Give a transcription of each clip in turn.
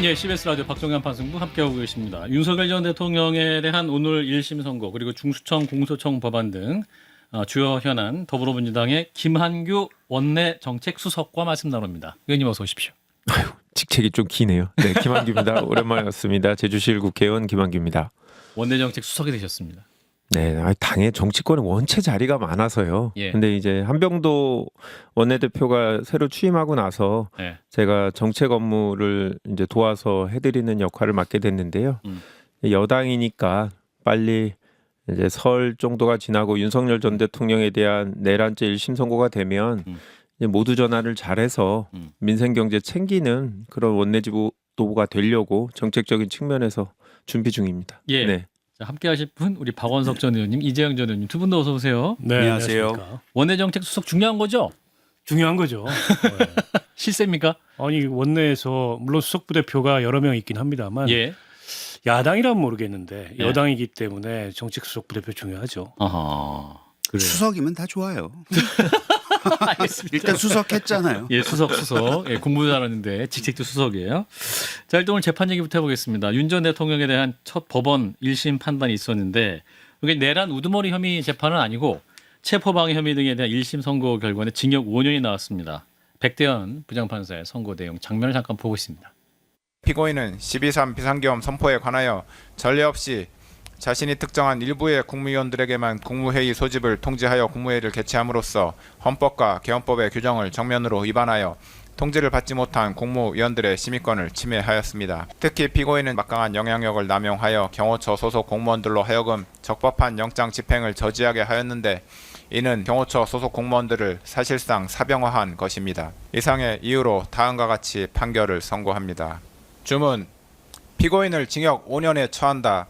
예, CBS 라디오 박종현 판승부 함께하고 계십니다. 윤석열 전 대통령에 대한 오늘 1심 선고 그리고 중수청 공소청 법안 등 주요 현안 더불어민주당의 김한규 원내 정책수석과 말씀 나눕니다. 의원님 어서 오십시오. 직책이 좀 기네요. 네, 김한규입니다. 오랜만에 왔습니다. 제주시일 국회의원 김한규입니다. 원내 정책수석이 되셨습니다. 네, 당의 정치권에 원체 자리가 많아서요. 예. 근데 이제 한병도 원내대표가 새로 취임하고 나서 예. 제가 정책 업무를 이제 도와서 해드리는 역할을 맡게 됐는데요. 여당이니까 빨리 이제 설 정도가 지나고 윤석열 전 대통령에 대한 내란죄 1심 선고가 되면 이제 모두 전환을 잘해서 민생 경제 챙기는 그런 원내지도부가 되려고 정책적인 측면에서 준비 중입니다. 예. 네. 자, 함께하실 분 우리 박원석 전 의원님, 이재영 전 의원님 두 분 다 어서 오세요. 네, 안녕하세요. 원내 정책수석 중요한 거죠? 중요한 거죠. 실세입니까? 아니 원내에서 물론 수석 부대표가 여러 명 있긴 합니다만 예. 야당이라면 모르겠는데 예. 여당이기 때문에 정책 수석 부대표 중요하죠. 아하. 그래요. 수석이면 다 좋아요. 알겠습니다. 일단 수석했잖아요. 예, 수석. 예, 공부 잘하는데 직책도 수석이에요. 자, 일단 오늘 재판 얘기부터 해보겠습니다. 윤 전 대통령에 대한 첫 법원 1심 판단이 있었는데 이게 내란 우두머리 혐의 재판은 아니고 체포방해 혐의 등에 대한 1심 선고 결과는 징역 5년이 나왔습니다. 백대현 부장판사의 선고 내용 장면을 잠깐 보고 있습니다. 피고인은 12.3 비상계엄 선포에 관하여 전례 없이 자신이 특정한 일부의 국무위원들에게만 국무회의 소집을 통지하여 국무회의를 개최함으로써 헌법과 개헌법의 규정을 정면으로 위반하여 통지를 받지 못한 국무위원들의 심의권을 침해하였습니다. 특히 피고인은 막강한 영향력을 남용하여 경호처 소속 공무원들로 하여금 적법한 영장 집행을 저지하게 하였는데 이는 경호처 소속 공무원들을 사실상 사병화한 것입니다. 이상의 이유로 다음과 같이 판결을 선고합니다. 주문, 피고인을 징역 5년에 처한다.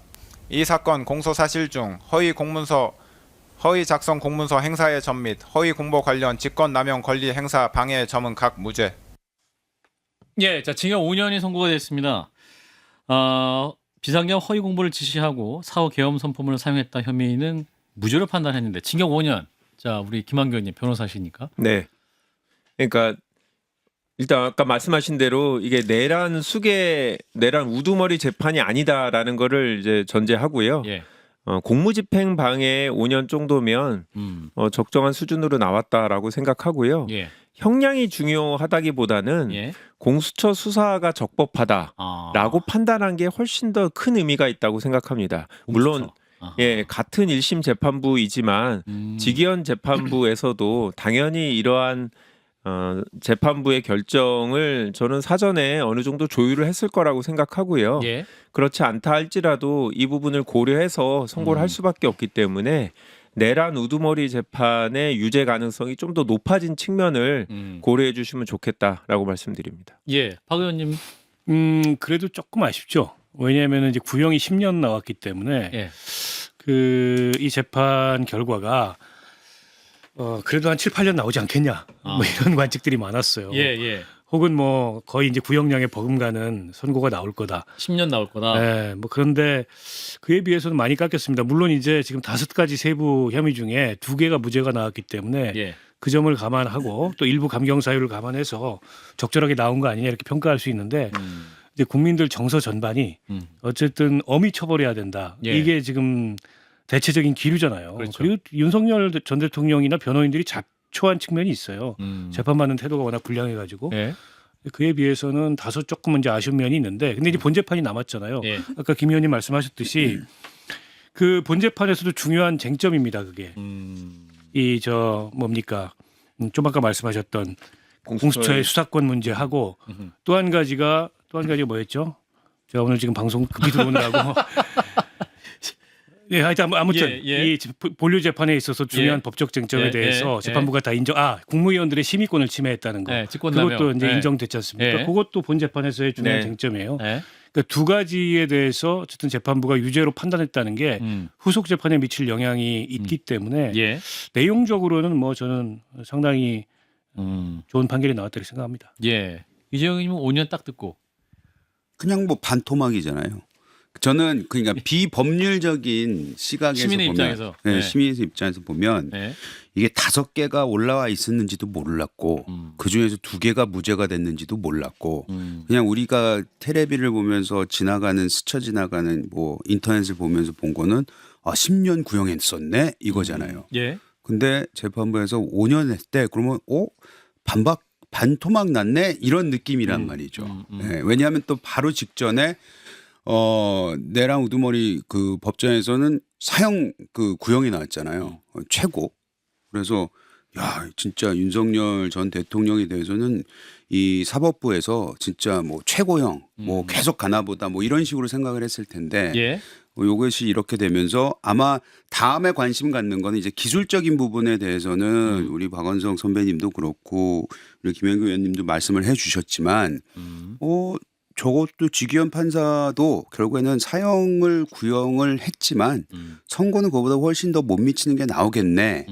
이 사건 공소사실 중 허위 작성 공문서 행사의 점 및 허위 공보 관련 직권남용 권리 행사 방해의 점은 각 무죄. 예, 자, 징역 5년이 선고가 됐습니다. 비상계엄 허위 공보를 지시하고 사후 계엄 선포문을 사용했다 혐의는 무죄로 판단했는데 징역 5년. 자, 우리 김한규 의원님 변호사시니까. 네. 그러니까 일단 아까 말씀하신 대로 이게 내란 우두머리 재판이 아니다라는 거를 이제 전제하고요. 예. 공무집행 방해 5년 정도면 적정한 수준으로 나왔다라고 생각하고요. 예. 형량이 중요하다기보다는 예. 공수처 수사가 적법하다라고 아, 판단한 게 훨씬 더 큰 의미가 있다고 생각합니다. 물론 공수처. 아하. 예, 같은 1심 재판부이지만 직위원 재판부에서도 당연히 이러한 재판부의 결정을 저는 사전에 어느 정도 조율을 했을 거라고 생각하고요. 예. 그렇지 않다 할지라도 이 부분을 고려해서 선고를 할 수밖에 없기 때문에 내란 우두머리 재판의 유죄 가능성이 좀 더 높아진 측면을 고려해 주시면 좋겠다라고 말씀드립니다. 예. 박 의원님. 그래도 조금 아쉽죠. 왜냐하면 이제 구형이 10년 나왔기 때문에 예. 이 재판 결과가 그래도 한 7, 8년 나오지 않겠냐 뭐 이런 관측들이 많았어요. 예, 예. 혹은 뭐 거의 이제 구형량에 버금가는 선고가 나올 거다. 10년 나올 거다. 네, 뭐 그런데 그에 비해서는 많이 깎였습니다. 물론 이제 지금 5가지 세부 혐의 중에 2개가 무죄가 나왔기 때문에 예. 그 점을 감안하고 또 일부 감경 사유를 감안해서 적절하게 나온 거 아니냐 이렇게 평가할 수 있는데 이제 국민들 정서 전반이 어쨌든 엄히 처벌해야 된다. 예. 이게 지금 대체적인 기류잖아요. 그렇죠. 그리고 윤석열 전 대통령이나 변호인들이 자초한 측면이 있어요. 음. 재판받는 태도가 워낙 불량해가지고 예. 그에 비해서는 다소 조금 이제 아쉬운 면이 있는데 근데 이제 본재판이 남았잖아요. 예. 아까 김 의원님 말씀하셨듯이 그 본재판에서도 중요한 쟁점입니다. 그게 이 뭡니까 좀 아까 말씀하셨던 공수처의 수사권 문제하고 또 한 가지가 뭐였죠? 제가 오늘 지금 방송 급히 들어오느라고 예, 하여튼 아무튼 예. 이 본류 재판에 있어서 중요한 예. 법적 쟁점에 예, 대해서 예, 재판부가 다 국무위원들의 심의권을 침해했다는 거. 예, 직권남용. 그것도 이제 예. 인정됐지 않습니까? 예. 그것도 본 재판에서의 중요한 네. 쟁점이에요. 예. 그러니까 2가지에 대해서 어쨌든 재판부가 유죄로 판단했다는 게 후속 재판에 미칠 영향이 있기 때문에 예. 내용적으로는 뭐 저는 상당히 좋은 판결이 나왔다고 생각합니다. 예. 이재영 의원님은 5년 딱 듣고. 그냥 뭐 반토막이잖아요. 저는 그러니까 비법률적인 시각에서 시민의 보면 입장에서. 네, 네. 시민의 입장에서 보면 네. 이게 5개가 올라와 있었는지도 몰랐고 그 중에서 2개가 무죄가 됐는지도 몰랐고 그냥 우리가 테레비를 보면서 지나가는 스쳐 지나가는 뭐 인터넷을 보면서 본 거는 10년 구형했었네 이거잖아요. 예. 근데 재판부에서 5년 했대. 그러면 반토막 났네 이런 느낌이란 말이죠. 네, 왜냐하면 또 바로 직전에 내랑 우두머리 그 법정에서는 사형 그 구형이 나왔잖아요. 최고. 그래서 야 진짜 윤석열 전 대통령에 대해서는 이 사법부에서 진짜 뭐 최고형 뭐 계속 가나보다 뭐 이런 식으로 생각을 했을 텐데 예. 이것이 이렇게 되면서 아마 다음에 관심 갖는 거는 이제 기술적인 부분에 대해서는 우리 박원석 선배님도 그렇고 우리 김영규 의원님도 말씀을 해주셨지만 저것도 지기현 판사도 결국에는 사형을 구형을 했지만 선고는 그보다 훨씬 더 못 미치는 게 나오겠네.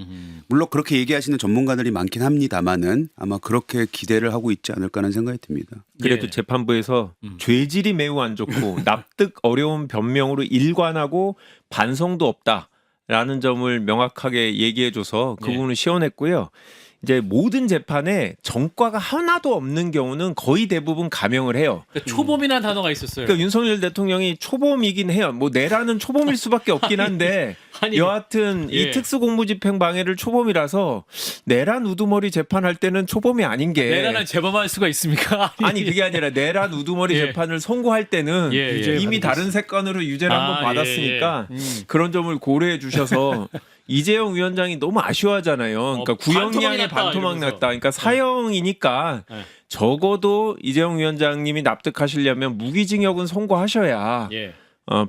물론 그렇게 얘기하시는 전문가들이 많긴 합니다만은 아마 그렇게 기대를 하고 있지 않을까 하는 생각이 듭니다. 그래도 예. 재판부에서 죄질이 매우 안 좋고 납득 어려운 변명으로 일관하고 반성도 없다라는 점을 명확하게 얘기해줘서 그 예. 부분은 시원했고요. 이제 모든 재판에 전과가 하나도 없는 경우는 거의 대부분 감형을 해요. 그러니까 초범이라는 단어가 있었어요. 그러니까 윤석열 대통령이 초범이긴 해요. 뭐 내라는 초범일 수밖에 없긴 한데 아니, 여하튼 예. 이 특수공무집행 방해를 초범이라서 내란 우두머리 재판할 때는 초범이 아닌 게 내란을 재범할 수가 있습니까? 아니 그게 아니라 내란 우두머리 예. 재판을 선고할 때는 예, 예. 이미 다른 세건으로 유죄를 한번 받았으니까 예, 예. 그런 점을 고려해 주셔서 이재용 위원장이 너무 아쉬워하잖아요. 그러니까 구형량에 반토막 났다. 그러니까 사형이니까 네. 적어도 이재용 위원장님이 납득하시려면 무기징역은 선고하셔야 예.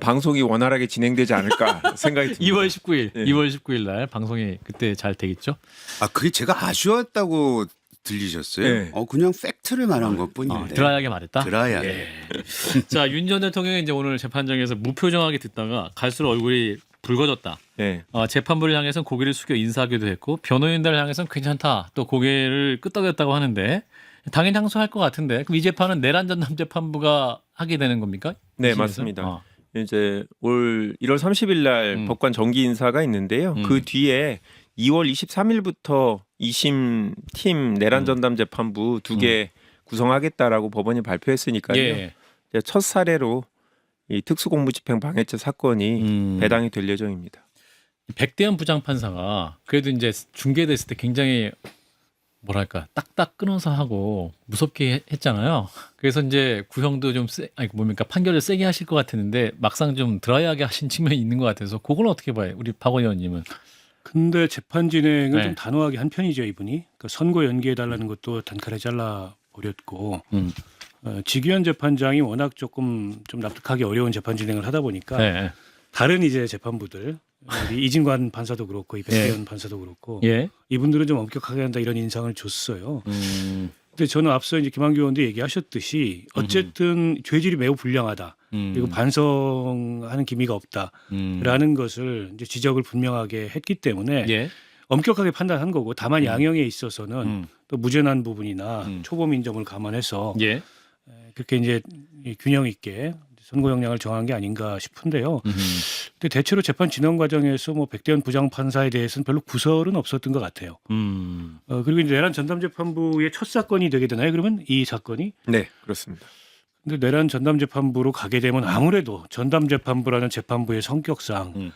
방송이 원활하게 진행되지 않을까 생각이 듭니다. 2월 19일, 네. 2월 19일 날 방송이 그때 잘 되겠죠? 그게 제가 아쉬웠다고 들리셨어요? 네. 그냥 팩트를 말한 것뿐이에요. 드라이하게 말했다. 드라이하게. 예. 자, 윤 전 대통령이 이제 오늘 재판장에서 무표정하게 듣다가 갈수록 얼굴이 붉어졌다. 네. 재판부를 향해서는 고개를 숙여 인사하기도 했고 변호인들을 향해서는 괜찮다. 또 고개를 끄덕였다고 하는데 당연히 항소할 것 같은데 그럼 이 재판은 내란 전담 재판부가 하게 되는 겁니까? 네, 이심에서? 맞습니다. 이제 올 1월 30일 날 법관 정기 인사가 있는데요. 그 뒤에 2월 23일부터 2심 팀 내란 전담 재판부 2개 구성하겠다라고 법원이 발표했으니까요. 예. 이제 첫 사례로 이 특수공무집행 방해죄 사건이 배당이 될 예정입니다. 백대현 부장판사가 그래도 이제 중계됐을 때 굉장히 뭐랄까 딱딱 끊어서 하고 무섭게 했잖아요. 그래서 이제 구형도 좀 판결을 세게 하실 것 같았는데 막상 좀 드라이하게 하신 측면이 있는 것 같아서 그건 어떻게 봐요, 우리 박 의원님은? 근데 재판 진행을 네. 좀 단호하게 한 편이죠 이분이. 그러니까 선고 연기해달라는 것도 단칼에 잘라 버렸고 지기현 재판장이 워낙 조금 좀 납득하기 어려운 재판 진행을 하다 보니까 네. 다른 이제 재판부들 우리 이진관 판사도 그렇고 이 백대현 판사도 그렇고 예. 이분들은 좀 엄격하게 한다 이런 인상을 줬어요. 근데 저는 앞서 이제 김한규 의원도 얘기하셨듯이 어쨌든 죄질이 매우 불량하다. 그리고 반성하는 기미가 없다라는 것을 이제 지적을 분명하게 했기 때문에 예. 엄격하게 판단한 거고 다만 양형에 있어서는 또 무죄난 부분이나 초범인 점을 감안해서 예. 그렇게 이제 균형 있게 선고 형량을 정한 게 아닌가 싶은데요. 근데 대체로 재판 진행 과정에서 뭐 백대현 부장판사에 대해서는 별로 구설은 없었던 것 같아요. 그리고 이제 내란 전담재판부의 첫 사건이 되게 되나요? 그러면 이 사건이? 네, 그렇습니다. 근데 내란 전담재판부로 가게 되면 아무래도 전담재판부라는 재판부의 성격상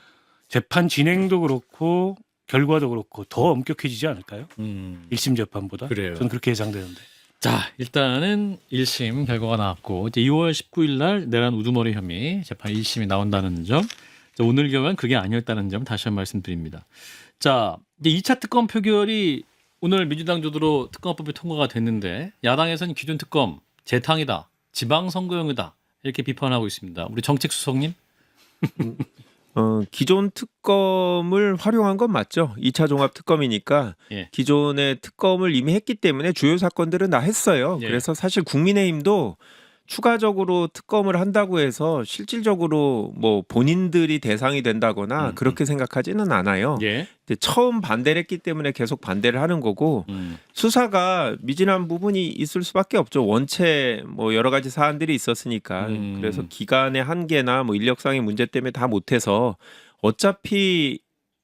재판 진행도 그렇고 결과도 그렇고 더 엄격해지지 않을까요? 1심 재판보다? 그래요. 저는 그렇게 예상되는데. 자, 일단은 1심 결과가 나왔고 이제 2월 19일 날 내란 우두머리 혐의 재판 1심이 나온다는 점, 오늘 결과는 그게 아니었다는 점 다시 한번 말씀드립니다. 자, 이제 2차 특검 표결이 오늘 민주당 주도로 특검법이 통과가 됐는데 야당에서는 기존 특검 재탕이다, 지방선거용이다 이렇게 비판하고 있습니다. 우리 정책수석님? 기존 특검을 활용한 건 맞죠. 2차 종합 특검이니까 예. 기존의 특검을 이미 했기 때문에 주요 사건들은 다 했어요. 예. 그래서 사실 국민의힘도 추가적으로 특검을 한다고 해서 실질적으로 뭐 본인들이 대상이 된다거나 그렇게 생각하지는 않아요. 예. 근데 처음 반대를 했기 때문에 계속 반대를 하는 거고 수사가 미진한 부분이 있을 수밖에 없죠. 원체 뭐 여러 가지 사안들이 있었으니까. 그래서 기간의 한계나 뭐 인력상의 문제 때문에 다 못해서 어차피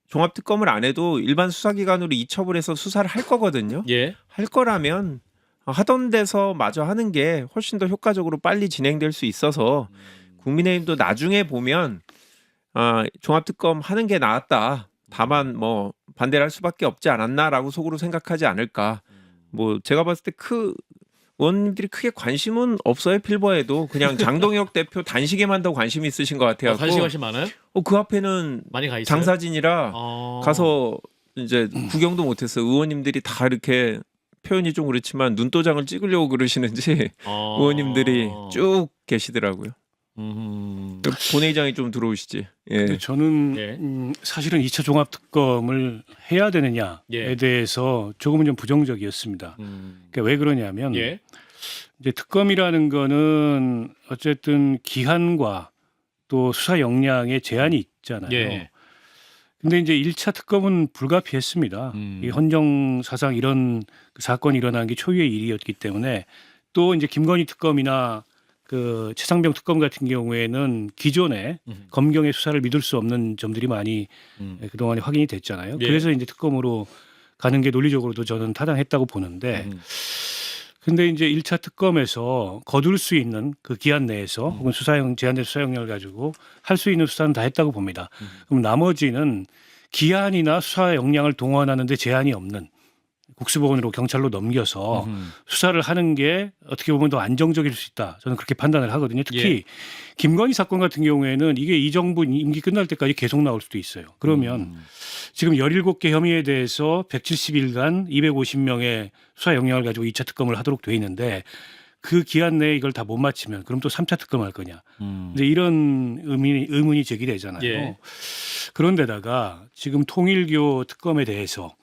종합특검을 안 해도 일반 수사기관으로 이첩을 해서 수사를 할 거거든요. 예. 할 거라면 하던 데서 마저 하는 게 훨씬 더 효과적으로 빨리 진행될 수 있어서 국민의힘도 나중에 보면 종합특검 하는 게 나았다. 다만 뭐 반대를 할 수밖에 없지 않았나라고 속으로 생각하지 않을까. 뭐 제가 봤을 때 의원님들이 크게 관심은 없어요. 필버에도 그냥 장동혁 대표 단식에만 더 관심이 있으신 것 같아요. 관심 많아요? 그 앞에는 많이 가 있어요. 장사진이라 가서 이제 구경도 못했어요. 의원님들이 다 이렇게 표현이 좀 그렇지만 눈도장을 찍으려고 그러시는지 의원님들이 쭉 계시더라고요. 본회의장에 좀 들어오시지. 예. 근데 저는 예. 사실은 2차 종합특검을 해야 되느냐에 예. 대해서 조금은 좀 부정적이었습니다. 그러니까 왜 그러냐면 예. 이제 특검이라는 거는 어쨌든 기한과 또 수사 역량에 제한이 있잖아요. 예. 근데 이제 1차 특검은 불가피했습니다. 이 헌정 사상 이런 그 사건이 일어난 게 초유의 일이었기 때문에 또 이제 김건희 특검이나 그 최상병 특검 같은 경우에는 기존의 검경의 수사를 믿을 수 없는 점들이 많이 그동안에 확인이 됐잖아요. 예. 그래서 이제 특검으로 가는 게 논리적으로도 저는 타당했다고 보는데 근데 이제 1차 특검에서 거둘 수 있는 그 기한 내에서 혹은 수사형 제한된 수사 역량을 가지고 할 수 있는 수사는 다 했다고 봅니다. 그럼 나머지는 기한이나 수사 역량을 동원하는 데 제한이 없는 국수보건으로 경찰로 넘겨서 수사를 하는 게 어떻게 보면 더 안정적일 수 있다. 저는 그렇게 판단을 하거든요. 특히 김건희 사건 같은 경우에는 이게 이 정부 임기 끝날 때까지 계속 나올 수도 있어요. 그러면 지금 17개 혐의에 대해서 170일간 250명의 수사 역량을 가지고 2차 특검을 하도록 돼 있는데 그 기한 내에 이걸 다 못 마치면 그럼 또 3차 특검할 거냐. 이제 이런 의문이 제기되잖아요. 예. 그런데다가 지금 통일교 특검에 대해서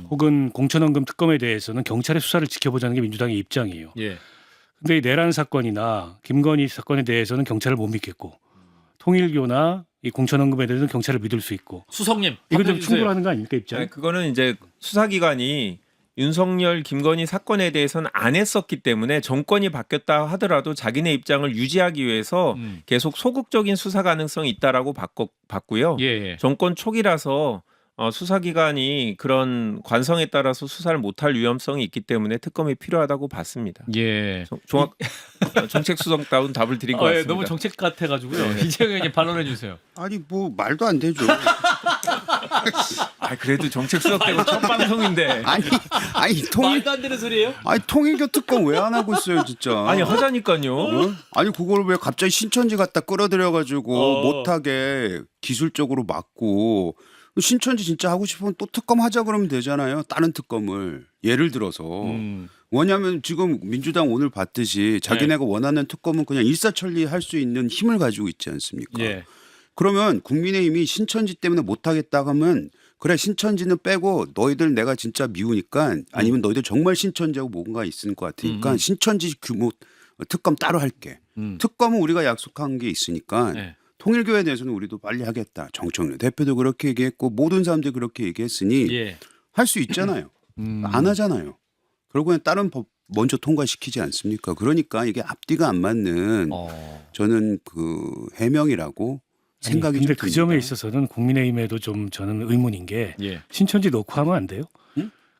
혹은 공천원금 특검에 대해서는 경찰의 수사를 지켜보자는 게 민주당의 입장이에요. 예. 근데 이 내란 사건이나 김건희 사건에 대해서는 경찰을 못 믿겠고 통일교나 이 공천원금에 대해서는 경찰을 믿을 수 있고 수석님 이거 좀 답변해 주세요. 충돌하는 거 아닙니까 입장? 아니, 그거는 이제 수사기관이 윤석열, 김건희 사건에 대해서는 안 했었기 때문에 정권이 바뀌었다 하더라도 자기네 입장을 유지하기 위해서 계속 소극적인 수사 가능성이 있다라고 봤고요. 예, 예. 정권 초기라서 수사기관이 그런 관성에 따라서 수사를 못할 위험성이 있기 때문에 특검이 필요하다고 봤습니다. 예. 종합 정책수석다운 답을 드린 것 예, 같습니다. 너무 정책 같아가지고요. 이재용 의원님 반론해 주세요. 아니 뭐 말도 안 되죠. 그래도 정책수석 때문에 첫 방송인데. 아니 통일 말도 안 되는 소리예요? 아니 통일교 특검 왜 안 하고 있어요 진짜. 아니 하자니까요. 아니 그걸 왜 갑자기 신천지 갖다 끌어들여가지고 못하게 기술적으로 막고 신천지 진짜 하고 싶으면 또 특검 하자 그러면 되잖아요. 다른 특검을 예를 들어서 뭐냐면 지금 민주당 오늘 봤듯이 자기네가 원하는 특검은 그냥 일사천리 할 수 있는 힘을 가지고 있지 않습니까? 예. 그러면 국민의힘이 신천지 때문에 못하겠다 하면 그래 신천지는 빼고 너희들 내가 진짜 미우니까 아니면 너희들 정말 신천지하고 뭔가 있을 것 같으니까 신천지 규모 특검 따로 할게. 특검은 우리가 약속한 게 있으니까 네. 통일교에 대해서는 우리도 빨리 하겠다. 정청래 대표도 그렇게 얘기했고 모든 사람들이 그렇게 얘기했으니 예. 할 수 있잖아요. 안 하잖아요. 결국엔 다른 법 먼저 통과시키지 않습니까? 그러니까 이게 앞뒤가 안 맞는 저는 그 해명이라고 생각이 근데 좀 그 듭니다. 점에 있어서는 국민의힘에도 좀 저는 의문인 게 예. 신천지 넣고 하면 안 돼요?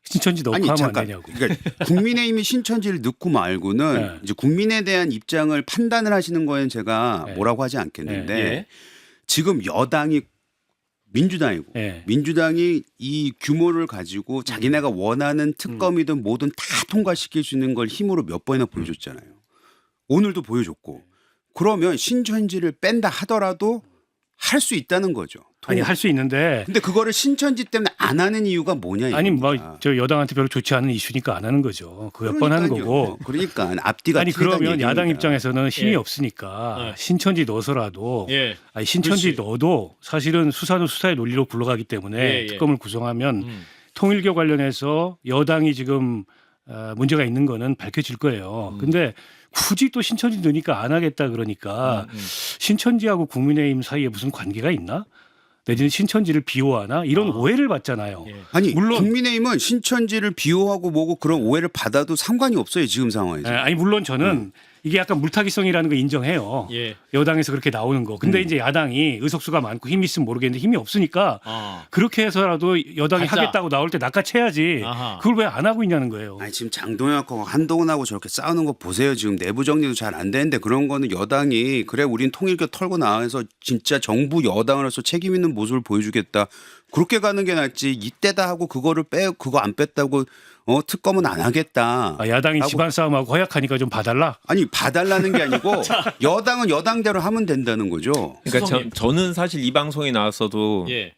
신천지 넣고 하면 안 되냐고. 그러니까 국민의힘이 신천지를 넣고 말고는 네. 이제 국민에 대한 입장을 판단을 하시는 거에는 제가 네. 뭐라고 하지 않겠는데 예. 지금 여당이 민주당이고 네. 민주당이 이 규모를 가지고 자기네가 원하는 특검이든 뭐든 다 통과시킬 수 있는 걸 힘으로 몇 번이나 보여줬잖아요. 오늘도 보여줬고 그러면 신천지를 뺀다 하더라도 할 수 있다는 거죠. 아니 할 수 있는데 근데 그거를 신천지 때문에 안 하는 이유가 뭐냐 아니 이겁니다. 뭐 저 여당한테 별로 좋지 않은 이슈니까 안 하는 거죠. 그 몇 번 하는 거고. 그러니까 앞뒤가 아니 틀리다는 그러면 얘기입니다. 야당 입장에서는 힘이 예. 없으니까 네. 신천지 넣어서라도 예. 아니 신천지 그렇지. 넣어도 사실은 수사는 수사의 논리로 굴러가기 때문에 예, 예. 특검을 구성하면 통일교 관련해서 여당이 지금 문제가 있는 거는 밝혀질 거예요. 근데 굳이 또 신천지 넣으니까 안 하겠다 그러니까 신천지하고 국민의힘 사이에 무슨 관계가 있나? 내지는 신천지를 비호하나? 이런 오해를 받잖아요. 예. 아니 물론- 국민의힘은 신천지를 비호하고 뭐고 그런 오해를 받아도 상관이 없어요 지금 상황에서. 아니 물론 저는 이게 약간 물타기성이라는 거 인정해요. 예. 여당에서 그렇게 나오는 거. 근데 이제 야당이 의석수가 많고 힘이 있으면 모르겠는데 힘이 없으니까 그렇게 해서라도 여당이 가자. 하겠다고 나올 때 낚아채야지. 아하. 그걸 왜 안 하고 있냐는 거예요. 아니 지금 장동혁하고 한동훈하고 저렇게 싸우는 거 보세요. 지금 내부 정리도 잘 안 되는데 그런 거는 여당이 그래 우린 통일교 털고 나와서 진짜 정부 여당으로서 책임 있는 모습을 보여주겠다. 그렇게 가는 게 낫지. 이때다 하고 그거를 빼 그거 안 뺐다고 특검은 안 하겠다. 야당이 하고- 집안 싸움하고 허약하니까 좀 봐달라. 아니 봐달라는 게 아니고 여당은 여당대로 하면 된다는 거죠. 그러니까 수석님. 저는 사실 이 방송에 나왔어도 예.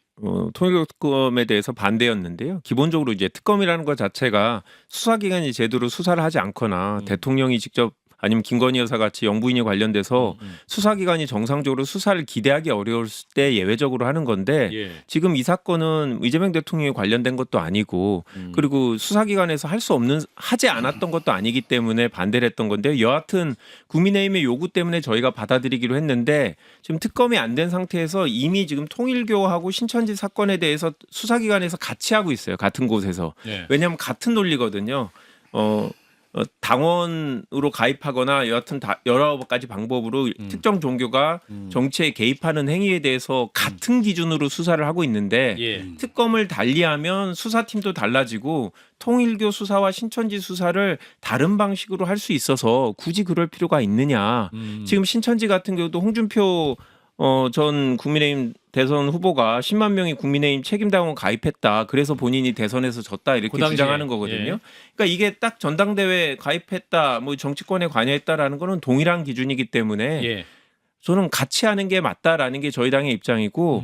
통일교 특검에 대해서 반대였는데요. 기본적으로 이제 특검이라는 것 자체가 수사기관이 제대로 수사를 하지 않거나 대통령이 직접 아니면 김건희 여사 같이 영부인에 관련돼서 수사기관이 정상적으로 수사를 기대하기 어려울 때 예외적으로 하는 건데 예. 지금 이 사건은 이재명 대통령이 관련된 것도 아니고 그리고 수사기관에서 할 수 없는 하지 않았던 것도 아니기 때문에 반대를 했던 건데 여하튼 국민의힘의 요구 때문에 저희가 받아들이기로 했는데 지금 특검이 안 된 상태에서 이미 지금 통일교하고 신천지 사건에 대해서 수사기관에서 같이 하고 있어요. 같은 곳에서. 예. 왜냐하면 같은 논리거든요. 당원으로 가입하거나 여하튼 여러 가지 방법으로 특정 종교가 정치에 개입하는 행위에 대해서 같은 기준으로 수사를 하고 있는데 예. 특검을 달리하면 수사팀도 달라지고 통일교 수사와 신천지 수사를 다른 방식으로 할 수 있어서 굳이 그럴 필요가 있느냐. 지금 신천지 같은 경우도 홍준표 전 국민의힘 대선 후보가 10만 명이 국민의힘 책임당원 가입했다. 그래서 본인이 대선에서 졌다 이렇게 그 당시에, 주장하는 거거든요. 예. 그러니까 이게 딱 전당대회 가입했다, 뭐 정치권에 관여했다라는 거는 동일한 기준이기 때문에 예. 저는 같이 하는 게 맞다라는 게 저희 당의 입장이고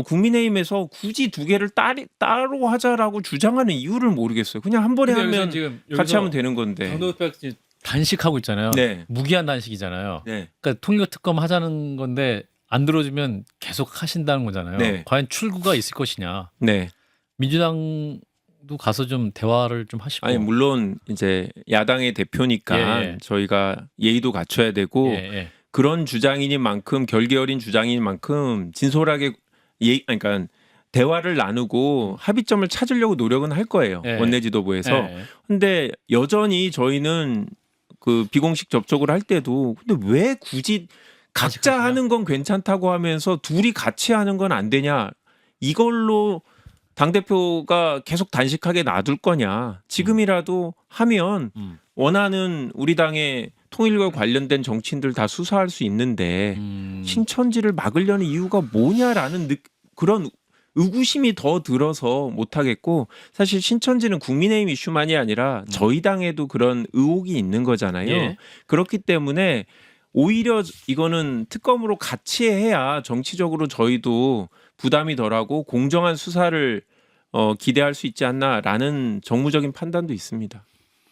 국민의힘에서 굳이 두 개를 따로 하자라고 주장하는 이유를 모르겠어요. 그냥 한 번에 근데 여기서 하면 지금 같이 여기서 하면 되는 건데. 장동혁 박 단식하고 있잖아요. 네. 무기한 단식이잖아요. 네. 그러니까 통일교 특검 하자는 건데 안 들어주면 계속 하신다는 거잖아요. 네. 과연 출구가 있을 것이냐. 네. 민주당도 가서 좀 대화를 좀 하시고. 아니 물론 이제 야당의 대표니까 예, 예. 저희가 예의도 갖춰야 되고 예, 예. 그런 주장이니만큼 결계 어린 주장이니만큼 진솔하게 그러니까 대화를 나누고 합의점을 찾으려고 노력은 할 거예요. 예. 원내 지도부에서. 예, 예. 근데 여전히 저희는 그 비공식 접촉을 할 때도 근데 왜 굳이 각자 단식하시냐? 하는 건 괜찮다고 하면서 둘이 같이 하는 건 안 되냐. 이걸로 당대표가 계속 단식하게 놔둘 거냐. 지금이라도 하면 원하는 우리 당의 통일과 관련된 정치인들 다 수사할 수 있는데 신천지를 막으려는 이유가 뭐냐라는 그런 의구심이 더 들어서 못하겠고 사실 신천지는 국민의힘 이슈만이 아니라 저희 당에도 그런 의혹이 있는 거잖아요. 예. 그렇기 때문에 오히려 이거는 특검으로 같이 해야 정치적으로 저희도 부담이 덜하고 공정한 수사를 기대할 수 있지 않나라는 정무적인 판단도 있습니다.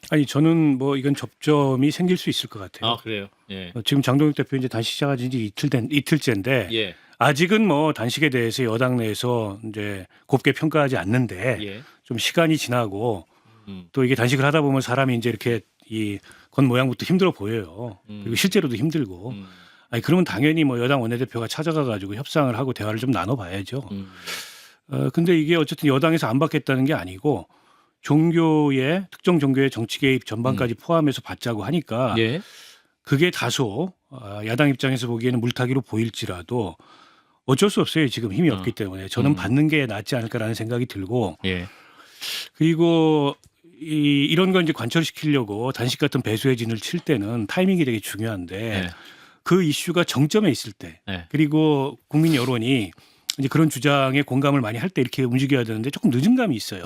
아니 저는 뭐 이건 접점이 생길 수 있을 것 같아요. 아 그래요. 예. 지금 장동혁 대표 이제 단식 시작한 지 이틀째인데 예. 아직은 뭐 단식에 대해서 여당 내에서 이제 곱게 평가하지 않는데 예. 좀 시간이 지나고 음. 또 이게 단식을 하다 보면 사람이 이제 이렇게 이 겉모양부터 힘들어 보여요. 그리고 실제로도 힘들고. 아니 그러면 당연히 뭐 여당 원내대표가 찾아가 가지고 협상을 하고 대화를 좀 나눠봐야죠. 근데 이게 어쨌든 여당에서 안 받겠다는 게 아니고 종교의 특정 종교의 정치 개입 전반까지 포함해서 받자고 하니까 예. 그게 다소 야당 입장에서 보기에는 물타기로 보일지라도 어쩔 수 없어요. 지금 힘이 없기 때문에 저는 받는 게 낫지 않을까라는 생각이 들고 예. 그리고 이런 걸 이제 관철시키려고 단식 같은 배수의 진을 칠 때는 타이밍이 되게 중요한데 예. 그 이슈가 정점에 있을 때 예. 그리고 국민 여론이 이제 그런 주장에 공감을 많이 할 때 이렇게 움직여야 되는데 조금 늦은 감이 있어요.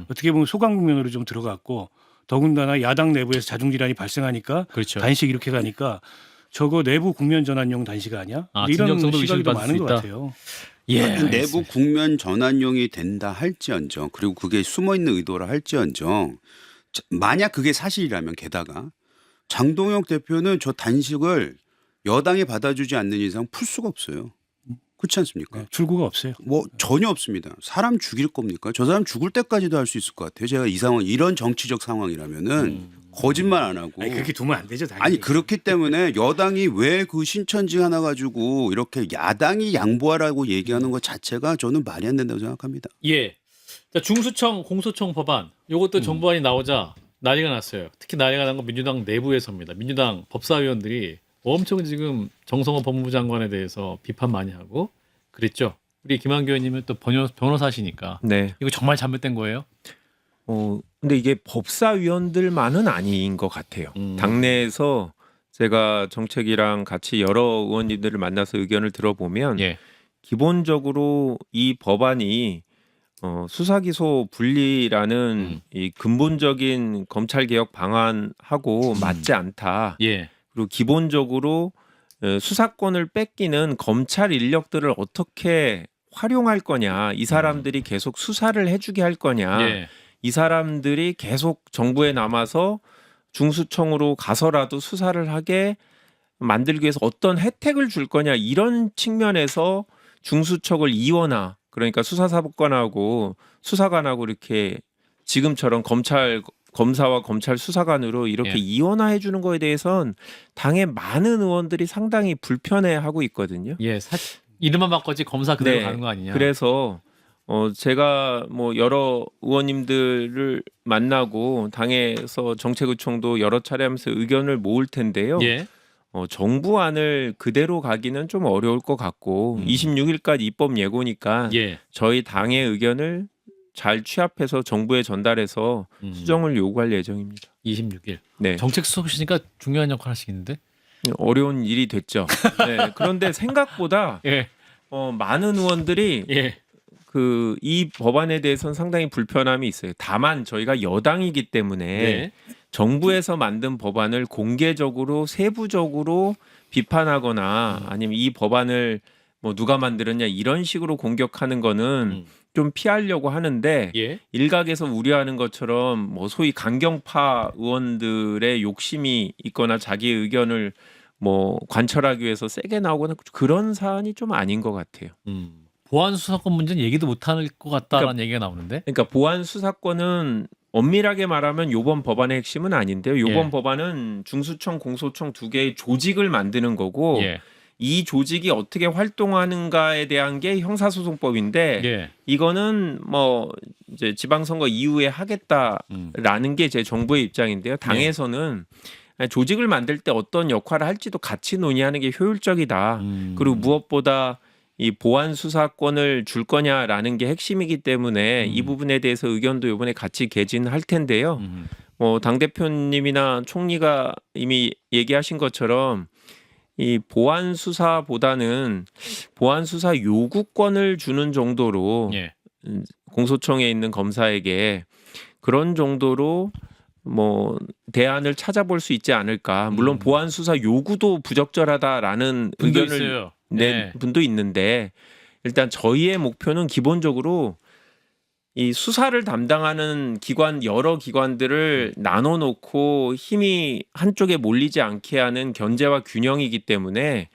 어떻게 보면 소강 국면으로 좀 들어갔고 더군다나 야당 내부에서 자중질환이 발생하니까 그렇죠. 단식 이렇게 가니까 저거 내부 국면 전환용 단식 아니야? 아, 이런 진정성도 시각이 더 의심받을 많은 수 것 있다. 같아요. 예. 내부 국면 전환용이 된다 할지언정 그리고 그게 숨어 있는 의도라 할지언정 만약 그게 사실이라면 게다가 장동혁 대표는 저 단식을 여당이 받아주지 않는 이상 풀 수가 없어요. 그렇지 않습니까? 네, 출구가 없어요. 뭐 전혀 없습니다. 사람 죽일 겁니까? 저 사람 죽을 때까지도 할 수 있을 것 같아요. 제가 이 상황 이런 정치적 상황이라면은 거짓말 안 하고. 아니, 그렇게 두면 안 되죠. 당연히. 아니 그렇기 때문에 여당이 왜 그 신천지 하나 가지고 이렇게 야당이 양보하라고 얘기하는 것 자체가 저는 말이 안 된다고 생각합니다. 예. 자, 중수청 공소청 법안 이것도 정부안이 나오자 난리가 났어요. 특히 난리가 난 건 민주당 내부에서입니다. 민주당 법사위원들이 엄청 지금 정성호 법무부 장관에 대해서 비판 많이 하고 그랬죠. 우리 김한규 의원님은 또 변호사시니까 네. 이거 정말 잘못된 거예요? 근데 이게 법사위원들만은 아닌 것 같아요. 당내에서 제가 정책이랑 같이 여러 의원님들을 만나서 의견을 들어보면 예. 기본적으로 이 법안이 수사기소 분리라는 이 근본적인 검찰 개혁 방안하고 맞지 않다. 예. 그리고 기본적으로 수사권을 뺏기는 검찰 인력들을 어떻게 활용할 거냐, 이 사람들이 계속 수사를 해주게 할 거냐, 예. 이 사람들이 계속 정부에 남아서 중수청으로 가서라도 수사를 하게 만들기 위해서 어떤 혜택을 줄 거냐, 이런 측면에서 중수청을 이원화, 그러니까 수사사법관하고 수사관하고 이렇게 지금처럼 검사와 검찰 수사관으로 이렇게 예. 이원화해 주는 거에 대해선 당의 많은 의원들이 상당히 불편해하고 있거든요. 예. 이름만 바꿨지 검사 그대로 네. 가는 거 아니냐. 그래서 제가 뭐 여러 의원님들을 만나고 당에서 정책의총도 여러 차례 하면서 의견을 모을 텐데요. 예. 정부안을 그대로 가기는 좀 어려울 것 같고 26일까지 입법 예고니까 예. 저희 당의 의견을 잘 취합해서 정부에 전달해서 수정을 요구할 예정입니다. 26일. 네. 정책 수석이시니까 중요한 역할 하시겠는데? 어려운 일이 됐죠. 네. 그런데 생각보다 예. 많은 의원들이 예. 이 법안에 대해서는 상당히 불편함이 있어요. 다만 저희가 여당이기 때문에 네. 정부에서 만든 법안을 공개적으로 세부적으로 비판하거나 아니면 이 법안을 뭐 누가 만들었냐 이런 식으로 공격하는 거는 좀 피하려고 하는데 예. 일각에서 우려하는 것처럼 뭐 소위 강경파 의원들의 욕심이 있거나 자기 의견을 뭐 관철하기 위해서 세게 나오거나 그런 사안이 좀 아닌 것 같아요. 보안 수사권 문제는 얘기도 못할 것 같다라는 얘기가 나오는데. 그러니까 보안 수사권은 엄밀하게 말하면 요번 법안의 핵심은 아닌데요. 요번 예. 법안은 중수청, 공소청 두 개의 조직을 만드는 거고 예. 이 조직이 어떻게 활동하는가에 대한 게 형사소송법인데 예. 이거는 뭐 이제 지방선거 이후에 하겠다라는 게 제 정부의 입장인데요. 당에서는 조직을 만들 때 어떤 역할을 할지도 같이 논의하는 게 효율적이다. 그리고 무엇보다 이 보안 수사권을 줄 거냐라는 게 핵심이기 때문에 이 부분에 대해서 의견도 이번에 같이 개진할 텐데요. 뭐 당 대표님이나 총리가 이미 얘기하신 것처럼 이 보안 수사보다는 보안 수사 요구권을 주는 정도로 예. 공소청에 있는 검사에게 그런 정도로 뭐 대안을 찾아볼 수 있지 않을까. 물론 보안 수사 요구도 부적절하다라는 분도 의견을 있어요. 낸 네. 분도 있는데 일단 저희의 목표는 기본적으로 이 수사를 담당하는 기관 여러 기관들을 나눠 놓고 힘이 한쪽에 몰리지 않게 하는 견제와 균형이기 때문에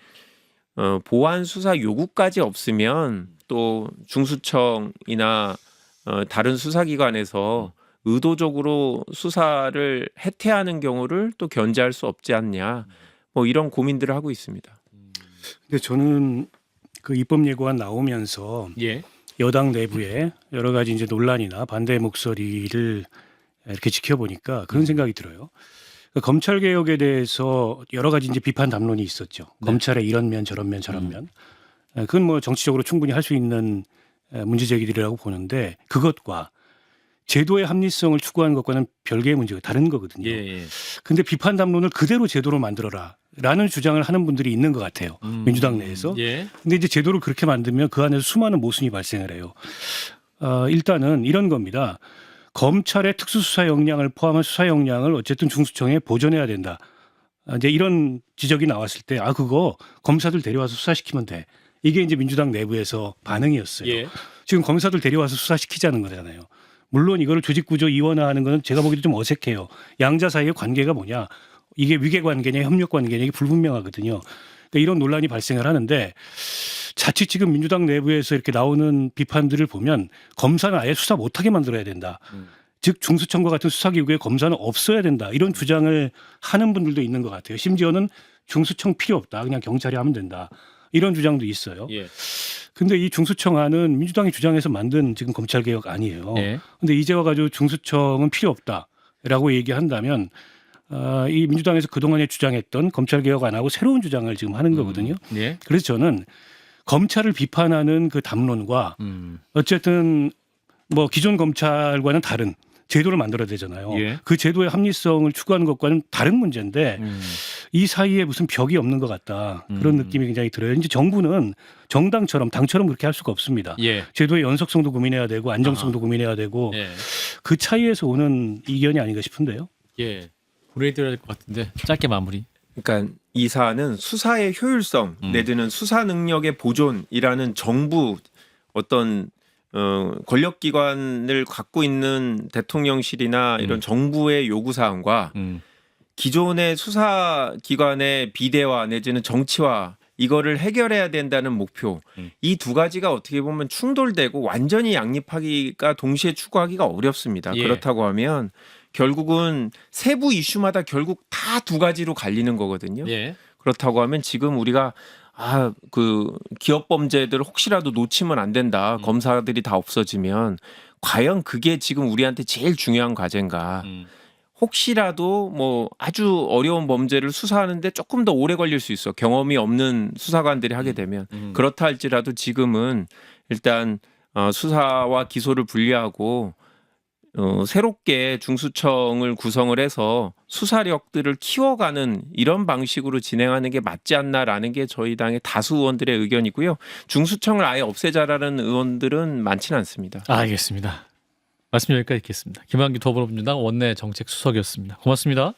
보안 수사 요구까지 없으면 또 중수청이나 다른 수사기관에서 의도적으로 수사를 해태하는 경우를 또 견제할 수 없지 않냐. 뭐 이런 고민들을 하고 있습니다. 근데 저는 그 입법 예고안 나오면서 예. 여당 내부에 여러 가지 이제 논란이나 반대 목소리를 이렇게 지켜보니까 그런 생각이 들어요. 그러니까 검찰 개혁에 대해서 여러 가지 이제 비판 담론이 있었죠. 검찰의 이런 면 저런 면 저런 면. 그건 뭐 정치적으로 충분히 할 수 있는 문제 제기들이라고 보는데 그것과 제도의 합리성을 추구하는 것과는 별개의 문제가 다른 거거든요. 예. 근데 비판 담론을 그대로 제도로 만들어라라는 주장을 하는 분들이 있는 것 같아요. 민주당 내에서. 예. 근데 이제 제도를 그렇게 만들면 그 안에서 수많은 모순이 발생을 해요. 일단은 이런 겁니다. 검찰의 특수수사 역량을 포함한 수사 역량을 어쨌든 중수청에 보존해야 된다. 이제 이런 지적이 나왔을 때 그거 검사들 데려와서 수사시키면 돼. 이게 이제 민주당 내부에서 반응이었어요. 예. 지금 검사들 데려와서 수사시키자는 거잖아요. 물론 이거를 조직구조 이원화하는 거는 제가 보기에도 좀 어색해요. 양자 사이의 관계가 뭐냐. 이게 위계관계냐 협력관계냐 이게 불분명하거든요. 그러니까 이런 논란이 발생을 하는데 자칫 지금 민주당 내부에서 이렇게 나오는 비판들을 보면 검사는 아예 수사 못하게 만들어야 된다. 즉 중수청과 같은 수사기구에 검사는 없어야 된다. 이런 주장을 하는 분들도 있는 것 같아요. 심지어는 중수청 필요 없다. 그냥 경찰이 하면 된다. 이런 주장도 있어요. 예. 근데 이 중수청안은 민주당이 주장해서 만든 지금 검찰개혁 아니에요. 예. 근데 이제 와가지고 중수청은 필요 없다라고 얘기한다면 이 민주당에서 그동안에 주장했던 검찰개혁 안 하고 새로운 주장을 지금 하는 거거든요. 예. 그래서 저는 검찰을 비판하는 그 담론과 어쨌든 뭐 기존 검찰과는 다른 제도를 만들어야 되잖아요. 예. 그 제도의 합리성을 추구하는 것과는 다른 문제인데 이 사이에 무슨 벽이 없는 것 같다. 그런 느낌이 굉장히 들어요. 이제 정부는 정당처럼 당처럼 그렇게 할 수가 없습니다. 예. 제도의 연속성도 고민해야 되고 안정성도 고민해야 되고 예. 그 차이에서 오는 이견이 아닌가 싶은데요. 예. 보내드려야 될 것 같은데 짧게 마무리. 그러니까 이 사안은 수사의 효율성 내지는 수사 능력의 보존이라는 정부 어떤 권력기관을 갖고 있는 대통령실이나 이런 정부의 요구사항과 기존의 수사기관의 비대화 내지는 정치화 이거를 해결해야 된다는 목표 이 두 가지가 어떻게 보면 충돌되고 완전히 양립하기가 동시에 추구하기가 어렵습니다. 예. 그렇다고 하면 결국은 세부 이슈마다 결국 다 두 가지로 갈리는 거거든요. 예. 그렇다고 하면 지금 우리가 그 기업 범죄들을 혹시라도 놓치면 안 된다. 검사들이 다 없어지면 과연 그게 지금 우리한테 제일 중요한 과제인가? 혹시라도 뭐 아주 어려운 범죄를 수사하는데 조금 더 오래 걸릴 수 있어. 경험이 없는 수사관들이 하게 되면 그렇다 할지라도 지금은 일단 수사와 기소를 분리하고 새롭게 중수청을 구성을 해서 수사력들을 키워가는 이런 방식으로 진행하는 게 맞지 않나라는 게 저희 당의 다수 의원들의 의견이고요. 중수청을 아예 없애자라는 의원들은 많지는 않습니다. 알겠습니다. 말씀 여기까지 듣겠습니다. 김한규 더불어민주당 원내 정책수석이었습니다. 고맙습니다.